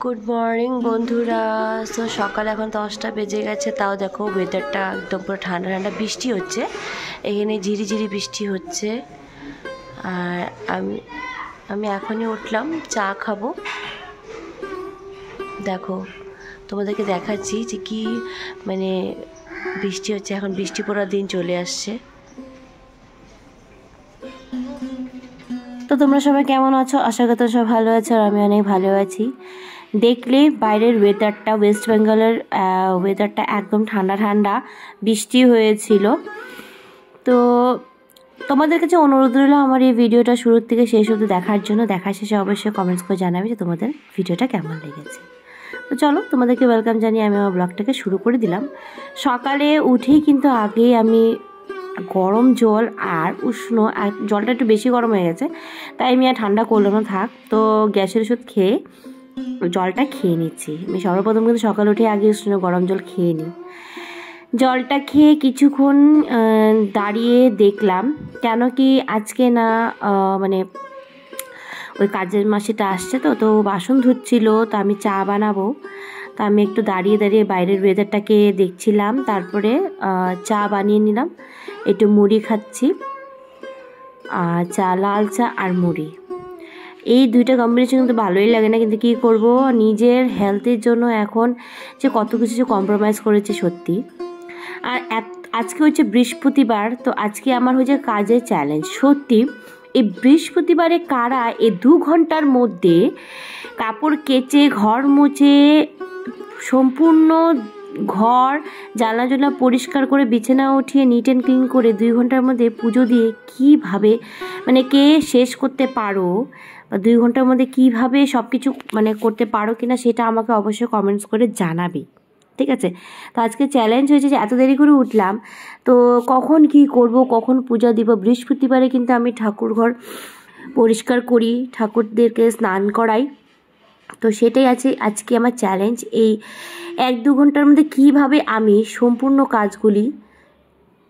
Good morning বন্ধুরা। So সকাল এখন 10টা বেজে গেছে, তাও দেখো ওয়েদারটা একদম পুরো ঠান্ডা ঠান্ডা, বৃষ্টি হচ্ছে এখানে, ঝিরিঝিরি বৃষ্টি হচ্ছে। আর আমি আমি এখনই উঠলাম, চা খাবো। দেখো তোমাদেরকে দেখাচ্ছি যে কি মানে বৃষ্টি হচ্ছে, এখন বৃষ্টি পড়ার দিন চলে আসছে। তো তোমরা সবাই কেমন আছো? আশা করি সব ভালো আছো, আর আমি অনেক ভালো আছি। দেখলে বাইরের ওয়েদারটা, ওয়েস্ট বেঙ্গলের ওয়েদারটা একদম ঠান্ডা ঠান্ডা, বৃষ্টি হয়েছিল। তো তোমাদের কাছে অনুরোধ রইল আমার এই ভিডিওটা শুরুর থেকে শেষ অবধি দেখার জন্য। দেখার শেষে অবশ্যই কমেন্টস করে জানাবে যে তোমাদের ভিডিওটা কেমন লেগেছে। তো চলো, তোমাদেরকে ওয়েলকাম জানিয়ে আমি আমার ব্লগটাকে শুরু করে দিলাম। সকালে উঠেই কিন্তু আগে আমি গরম জল আর উষ্ণ, আর জলটা একটু বেশি গরম হয়ে গেছে তাই আমি আর ঠান্ডা করলাম না, থাক। তো গ্যাসের ওষুধ খেয়ে জলটা খেয়ে নিচ্ছি। আমি সর্বপ্রথম কিন্তু সকালে উঠে আগে উষ্ণ গরম জল খেয়ে নিই। জলটা খেয়ে কিছুক্ষণ দাঁড়িয়ে দেখলাম, কেন কি আজকে না মানে ওই কাজের মাসিটা আসছে, তো বাসন ধুচ্ছিল, তো আমি চা বানাবো। তো আমি একটু দাঁড়িয়ে দাঁড়িয়ে বাইরের ওয়েদারটাকে দেখছিলাম, তারপরে চা বানিয়ে নিলাম। একটু মুড়ি খাচ্ছি, চা, লাল চা আর মুড়ি। এই দুইটা কম্বিনেশন কিন্তু ভালোই লাগে না, কিন্তু কী করব, নিজের হেলথের জন্য এখন যে কত কিছু কম্প্রোমাইজ করেছি সত্যি। আর আজকে হচ্ছে বৃহস্পতিবার, তো আজকে আমার হচ্ছে কাজের চ্যালেঞ্জ। সত্যি এই বৃহস্পতিবারে কারা এই 2 ঘন্টার মধ্যে কাপড় কেচে, ঘর মুছে, সম্পূর্ণ ঘর জানলা জানলা পরিষ্কার করে, বিছানা উঠিয়ে নিট অ্যান্ড ক্লিন করে 2 ঘন্টার মধ্যে পুজো দিয়ে কীভাবে মানে কে শেষ করতে পারো, বা 2 ঘন্টার মধ্যে কীভাবে সব কিছু মানে করতে পারো কিনা, সেটা আমাকে অবশ্যই কমেন্টস করে জানাবে, ঠিক আছে? তো আজকে চ্যালেঞ্জ হয়েছে যে এত দেরি করে উঠলাম, তো কখন কি করব, কখন পূজা দিব। বৃহস্পতিবারে কিন্তু আমি ঠাকুর ঘর পরিষ্কার করি, ঠাকুরদেরকে স্নান করাই। তো সেটাই আছে আজকে আমার চ্যালেঞ্জ, এই 1-2 ঘন্টার মধ্যে কিভাবে আমি সম্পূর্ণ কাজগুলি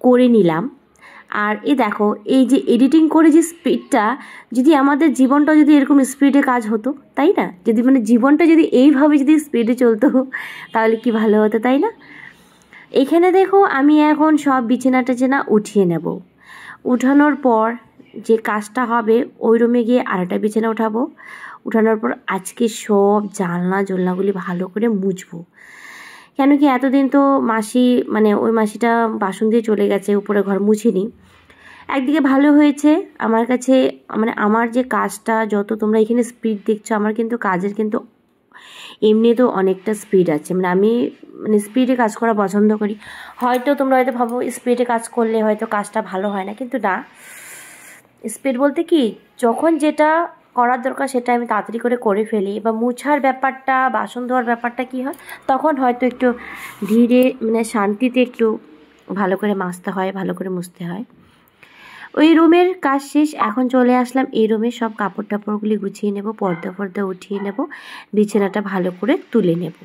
করে নিলাম। আর দেখো, এই যে এডিটিং করে যে স্পিডটা, যদি আমাদের জীবনটা যদি এরকম স্পিডে কাজ হতো, তাই না? যদি মানে জীবনটা যদি এইভাবে যদি স্পিডে চলতো, তাহলে কি ভালো হতো, তাই না? এখানে দেখো আমি এখন সব বিছানা টিছানা উঠিয়ে নেব। উঠানোর পর যে কাজটা হবে, ওই রুমে গিয়ে আরেকটা বিছানা উঠাবো। উঠানোর পর আজকে সব জানলাগুলি ভালো করে মুছবো। কেন কি এতদিন তো মাসি মানে ওই মাসিটা বাসন দিয়ে চলে গেছে, উপরে ঘর মুছিনি। একদিকে ভালো হয়েছে আমার কাছে, মানে আমার যে কাজটা, যত তোমরা এখানে স্পিড দেখছো, আমার কিন্তু কাজের কিন্তু এমনি তো অনেকটা স্পিড আছে। মানে আমি মানে স্পিডে কাজ করা পছন্দ করি। হয়তো তোমরা হয়তো ভাবো স্পিডে কাজ করলে হয়তো কাজটা ভালো হয় না, কিন্তু না, স্পিড বলতে কি, যখন যেটা করার দরকার সেটা আমি তাড়াতাড়ি করে ফেলি। বা মুছার ব্যাপারটা, বাসন ধোয়ার ব্যাপারটা কি হয়, তখন হয়তো একটু ধীরে মানে শান্তিতে একটু ভালো করে মাজতে হয়, ভালো করে মুছতে হয়। ওই রুমের কাজ শেষ, এখন চলে আসলাম এই রুমে সব কাপড় টাপড়গুলি গুছিয়ে নেব, পর্দা উঠিয়ে নেব, বিছানাটা ভালো করে তুলে নেব।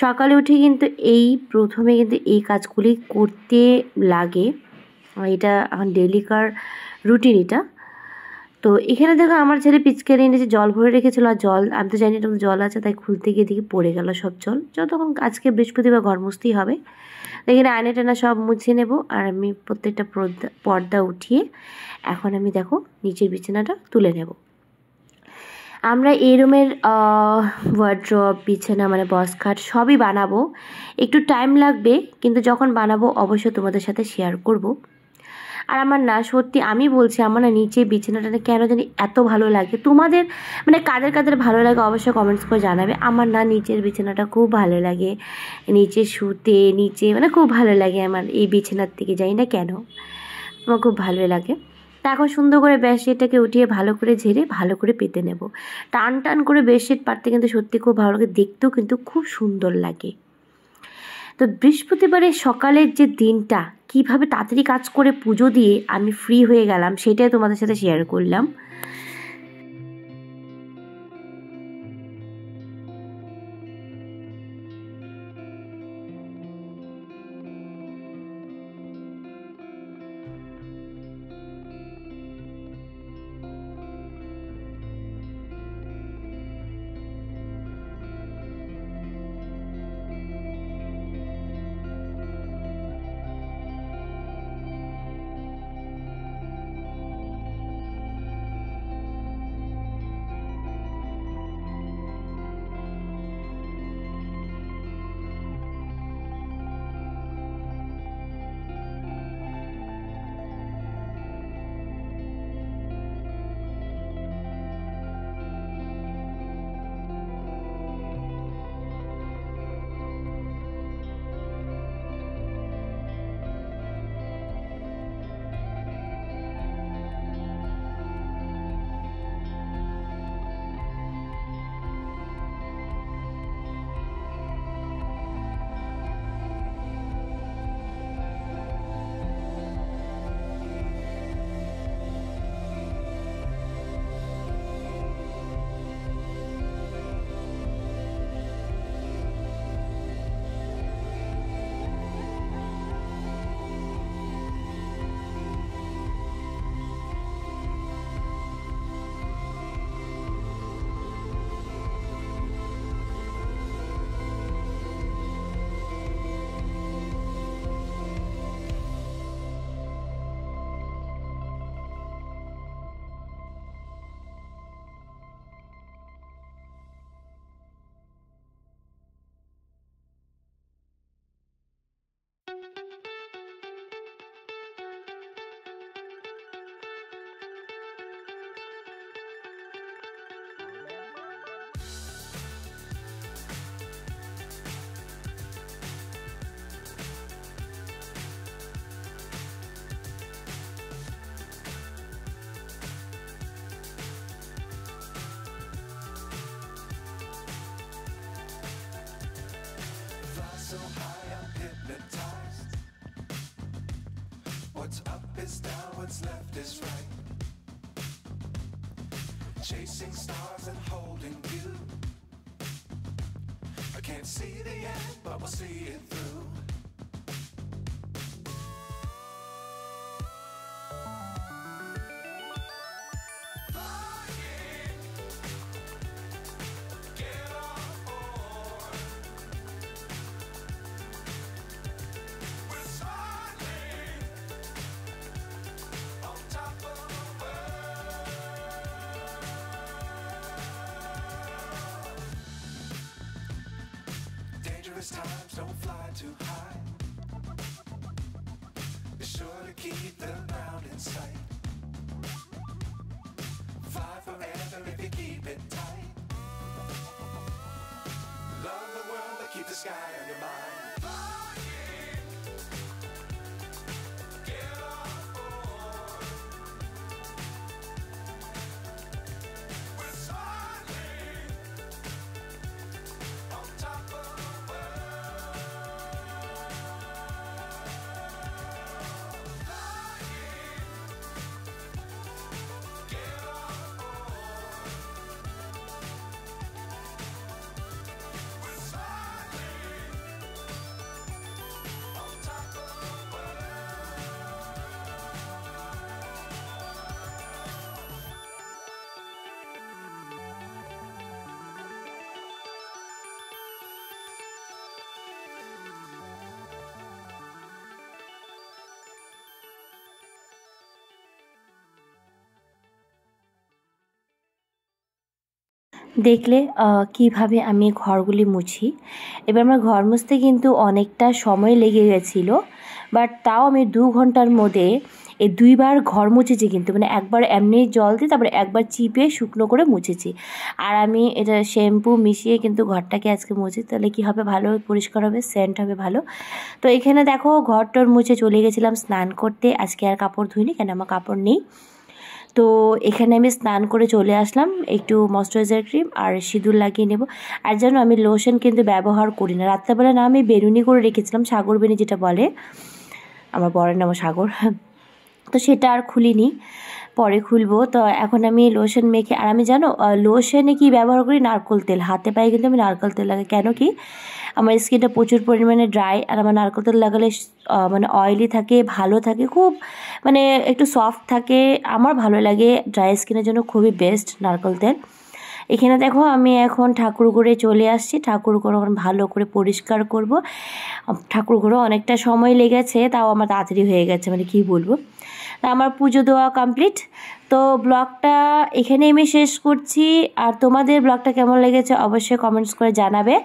সকালে উঠে কিন্তু এই প্রথমে কিন্তু এই কাজগুলি করতে লাগে, এটা এখন ডেইলিকার রুটিন এটা। তো এখানে দেখো আমার ছেলে পিচকারি এনেছে, জল ভরে রেখেছিল, আর জল আমি তো জানি এটা জল আছে, তাই খুলতে গিয়ে দিকে পড়ে গেল সব জল। যতক্ষণ আজকে বৃহস্পতিবার ঘর মুছতেই হবে, এখানে আয়না টানা সব মুছে নেব। আর আমি প্রত্যেকটা পর্দা উঠিয়ে এখন আমি দেখো নিচের বিছানাটা তুলে নেব। আমরা এই রুমের ওয়ার্ড্রপ, বিছানা মানে বক্স খাট সবই বানাবো, একটু টাইম লাগবে, কিন্তু যখন বানাবো অবশ্যই তোমাদের সাথে শেয়ার করব। আর আমার না সত্যি আমি বলছি, আমার না নিচে বিছানাটা কেন জানি এত ভালো লাগে। তোমাদের মানে কাদের কাদের ভালো লাগে অবশ্যই কমেন্টস করে জানাবে। আমার না নিচের বিছানাটা খুব ভালো লাগে, নিচে শুতে, নিচে মানে খুব ভালো লাগে আমার এই বিছানার থেকে, জানি না কেন আমার খুব ভালো লাগে। তা এখন সুন্দর করে বেডশিটটাকে উঠিয়ে ভালো করে ঝেড়ে ভালো করে পেতে নেব। টান টান করে বেডশিট পাততে কিন্তু সত্যি খুব ভালো লাগে, দেখতেও কিন্তু খুব সুন্দর লাগে। তো বৃহস্পতিবারের সকালের যে দিনটা কিভাবে তাড়াতাড়ি কাজ করে পুজো দিয়ে আমি ফ্রি হয়ে গেলাম, সেটাই তোমাদের সাথে শেয়ার করলাম। chasing stars and holding you. I can't see the end, but we'll see it through. Flying, get on board. We're smiling on top of the world. Dangerous times, don't fly too high. Be sure to keep the ground in sight. Fly forever if you keep it tight. Love the world, but keep the sky on your mind. Flying, get on board. We're smiling on top of the world. Flying, get on board. We're smiling on top of the দেখলে কিভাবে আমি ঘরগুলি মুছি। এবার আমার ঘর মুছতে কিন্তু অনেকটা সময় লেগে গেছিলো, বাট তাও আমি 2 ঘন্টার মধ্যে এই 2বার ঘর মুছেছি কিন্তু, মানে একবার এমনি জল দিয়ে তারপরে একবার চিপে শুকনো করে মুছেছি। আর আমি এটা শ্যাম্পু মিশিয়ে কিন্তু ঘরটাকে আজকে মুছি, তাহলে কী হবে, ভালো পরিষ্কার হবে, সেন্ট হবে ভালো। তো এখানে দেখো ঘরটর মুছে চলে গেছিলাম স্নান করতে। আজকে আর কাপড় ধুইনি, কেন আমার কাপড় নেই। তো এখানে আমি স্নান করে চলে আসলাম, একটু ময়শ্চারাইজার ক্রিম আর সিঁদুর লাগিয়ে নেব। আর যেন আমি লোশন কিন্তু ব্যবহার করি না, রাত্রেবেলা না আমি বেরুনি করে রেখেছিলাম, সাগর বেনি যেটা বলে, আমার বরের নাম সাগর, তো সেটা আর খুলিনি, পরে খুলবো। তো এখন আমি লোশন মেখে, আর আমি জানো লোশনে কি ব্যবহার করি, নারকেল তেল। হাতে পায়ে কিন্তু আমি নারকেল তেল লাগাই, কেন কি আমার স্কিনটা প্রচুর পরিমাণে ড্রাই, আর আমার নারকেল তেল লাগালে মানে অয়েলি থাকে, ভালো থাকে, খুব মানে একটু সফট থাকে, আমার ভালো লাগে। ড্রাই স্কিনের জন্য খুবই বেস্ট নারকেল তেল। এখানে দেখো আমি এখন ঠাকুরঘরে চলে আসছি, ঠাকুরঘর ভালো করে পরিষ্কার করব। ঠাকুরঘরে অনেকটা সময় লেগেছে, তাও আমার তাড়াতাড়ি হয়ে গেছে, মানে কি বলবো। তা আমার পুজো দেওয়া কমপ্লিট। তো ব্লগটা এখানে আমি শেষ করছি, আর তোমাদের ব্লগটা কেমন লেগেছে অবশ্যই কমেন্টস করে জানাবে।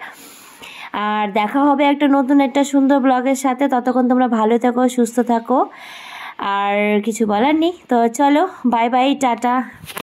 আর দেখা হবে একটা নতুন একটা সুন্দর ব্লগের সাথে। ততক্ষণ তোমরা ভালো থাকো, সুস্থ থাকো, আর কিছু বলার নেই। তো চলো, বাই বাই, টাটা।